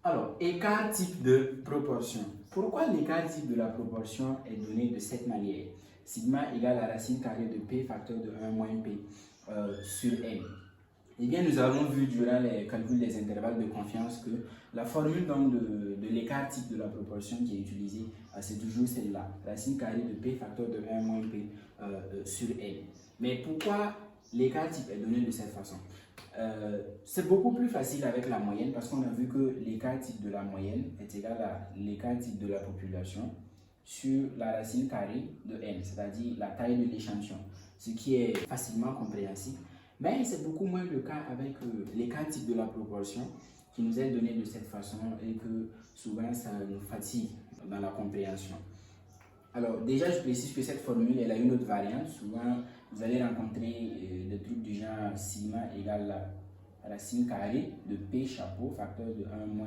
Alors, écart type de proportion. Pourquoi l'écart type de la proportion est donné de cette manière? Sigma égale la racine carrée de P facteur de 1 moins P sur N. Eh bien, nous avons vu durant les calculs des intervalles de confiance que la formule donc, de l'écart type de la proportion qui est utilisée, c'est toujours celle-là. Racine carrée de P facteur de 1 moins P sur N. Mais pourquoi l'écart type est donné de cette façon? C'est beaucoup plus facile avec la moyenne parce qu'on a vu que l'écart type de la moyenne est égal à l'écart type de la population sur la racine carrée de n, c'est-à-dire la taille de l'échantillon, ce qui est facilement compréhensible. Mais c'est beaucoup moins le cas avec l'écart type de la proportion qui nous est donné de cette façon et que souvent ça nous fatigue dans la compréhension. Alors déjà, je précise que cette formule, elle a une autre variante. Souvent, vous allez rencontrer des trucs du genre sigma égale la racine carrée de P chapeau, facteur de 1 moins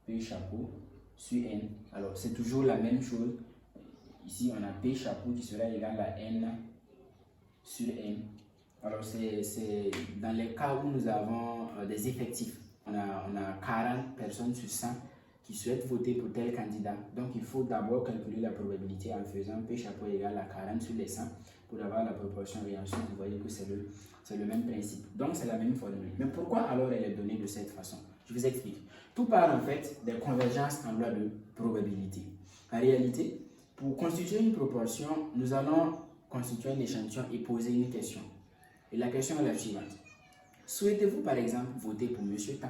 P chapeau sur N. Alors, c'est toujours la même chose. Ici, on a P chapeau qui sera égal à N sur N. Alors, c'est dans les cas où nous avons des effectifs. On a 40 personnes sur 100 qui souhaitent voter pour tel candidat. Donc, il faut d'abord calculer la probabilité en faisant P chapeau égale à 40 sur les 100 pour avoir la proportion. Et ensuite, vous voyez que c'est le même principe. Donc, c'est la même formule. Mais pourquoi alors elle est donnée de cette façon? Je vous explique. Tout part en fait des convergences en loi de probabilité. En réalité, pour constituer une proportion, nous allons constituer un échantillon et poser une question. Et la question est la suivante. Souhaitez-vous par exemple voter pour M. Tan?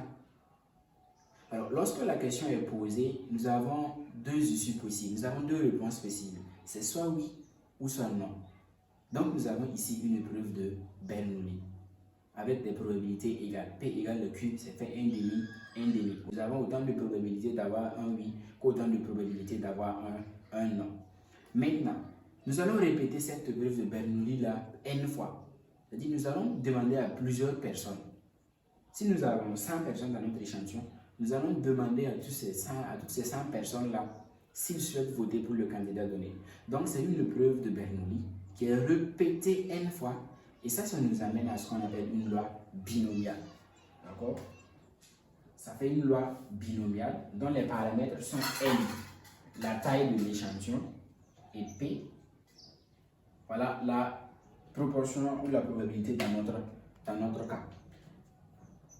Alors, lorsque la question est posée, nous avons deux issues possibles. Nous avons deux réponses possibles. C'est soit oui ou soit non. Donc, nous avons ici une épreuve de Bernoulli avec des probabilités égales. P égale le Q, c'est fait 1 demi, 1 demi. Nous avons autant de probabilités d'avoir un oui qu'autant de probabilités d'avoir un non. Maintenant, nous allons répéter cette épreuve de Bernoulli là n fois. C'est-à-dire, nous allons demander à plusieurs personnes. Si nous avons 100 personnes dans notre échantillon, nous allons demander à toutes ces 100 personnes-là s'ils souhaitent voter pour le candidat donné. Donc, c'est une épreuve de Bernoulli qui est répétée n fois. Et ça nous amène à ce qu'on appelle une loi binomiale. D'accord? Ça fait une loi binomiale dont les paramètres sont n, la taille de l'échantillon, et p, voilà la proportion ou la probabilité dans notre cas.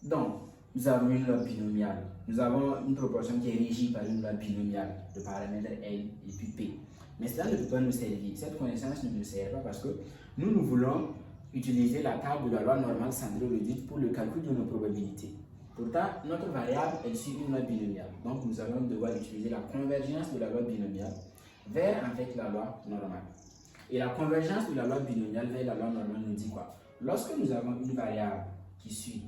Donc, nous avons une loi binomiale. Nous avons une proportion qui est régie par une loi binomiale de paramètres n et puis p. Mais cela ne peut pas nous servir. Cette connaissance ne nous sert pas parce que nous voulons utiliser la table de la loi normale centrée réduite pour le calcul de nos probabilités. Pourtant, notre variable, elle suit une loi binomiale. Donc, nous allons devoir utiliser la convergence de la loi binomiale vers en fait la loi normale. Et la convergence de la loi binomiale vers la loi normale nous dit quoi? Lorsque nous avons une variable qui suit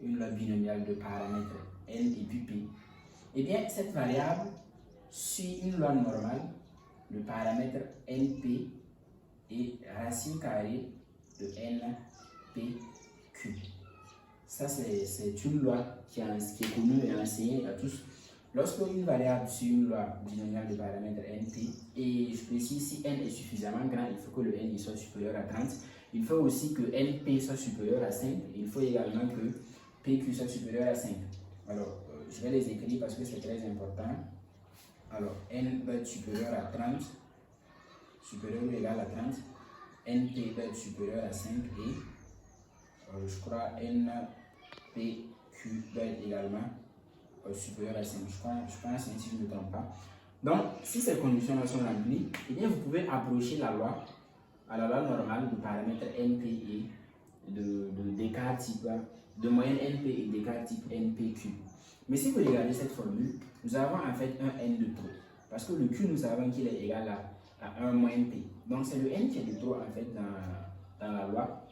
une loi binomiale de paramètres n et puis p, eh bien, cette variable suit une loi normale de paramètres np et racine carrée de npq. Ça, c'est une loi qui est connue et enseignée à tous. Lorsque une variable suit une loi binomiale de paramètres np, et je précise si n est suffisamment grand, il faut que le n soit supérieur à 30. Il faut aussi que np soit supérieur à 5. Il faut également que pq soit supérieur à 5. Alors, je vais les écrire parce que c'est très important. Alors, n va être supérieur à 30, supérieur ou égal à 30. np va être supérieur à 5 et je crois npq va être également supérieur à 5. Je pense si je ne me trompe pas. Donc, si ces conditions-là sont remplies, eh bien, vous pouvez approcher la loi à la loi normale de paramètres np et d'écart type, de moyenne np et d'écart type npq. Mais si vous regardez cette formule, nous avons en fait un n de trop. Parce que le q, nous savons qu'il est égal à 1 moins p. Donc, c'est le n qui est de trop en fait dans la loi.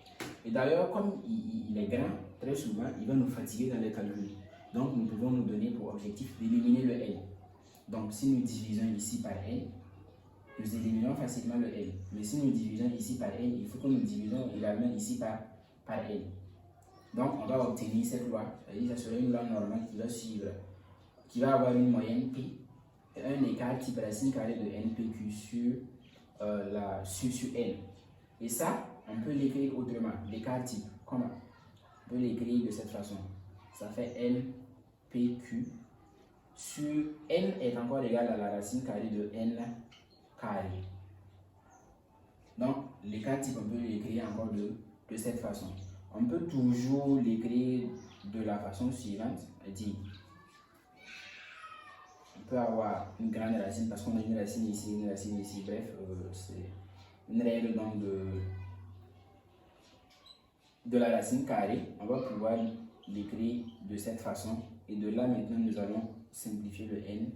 Et d'ailleurs, comme il est grand, très souvent, il va nous fatiguer dans les calculs. Donc, nous pouvons nous donner pour objectif d'éliminer le n. Donc, si nous divisons ici par n, nous éliminons facilement le n. Mais si nous divisons ici par n, il faut que nous divisons également ici par n. Donc, on va obtenir cette loi. C'est-à-dire que ça sera une loi normale qui va suivre, qui va avoir une moyenne p, et un écart type racine carrée de npq sur n. Et ça, on peut l'écrire autrement. L'écart type, comment? On peut l'écrire de cette façon. Ça fait npq sur n est encore égal à la racine carrée de n carré. Donc, les cas types, on peut l'écrire encore de cette façon. On peut toujours l'écrire de la façon suivante, dit on peut avoir une grande racine parce qu'on a une racine ici, bref, c'est une règle donc de la racine carrée. On va pouvoir l'écrire de cette façon et de là maintenant nous allons simplifier le n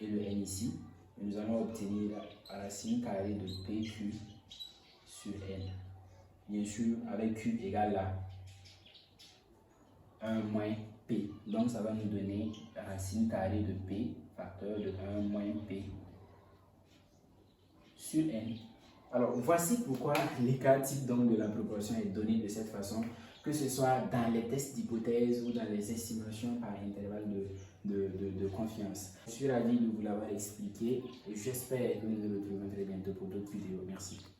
et le n ici et nous allons obtenir la racine carrée de pq sur n. Bien sûr, avec q égale à 1 moins p. Donc, ça va nous donner la racine carrée de p, facteur de 1 moins p sur n. Alors, voici pourquoi les cas types donc, de la proportion est donné de cette façon, que ce soit dans les tests d'hypothèse ou dans les estimations par intervalle de confiance. Je suis ravi de vous l'avoir expliqué et j'espère que nous nous retrouvons très bientôt pour d'autres vidéos. Merci.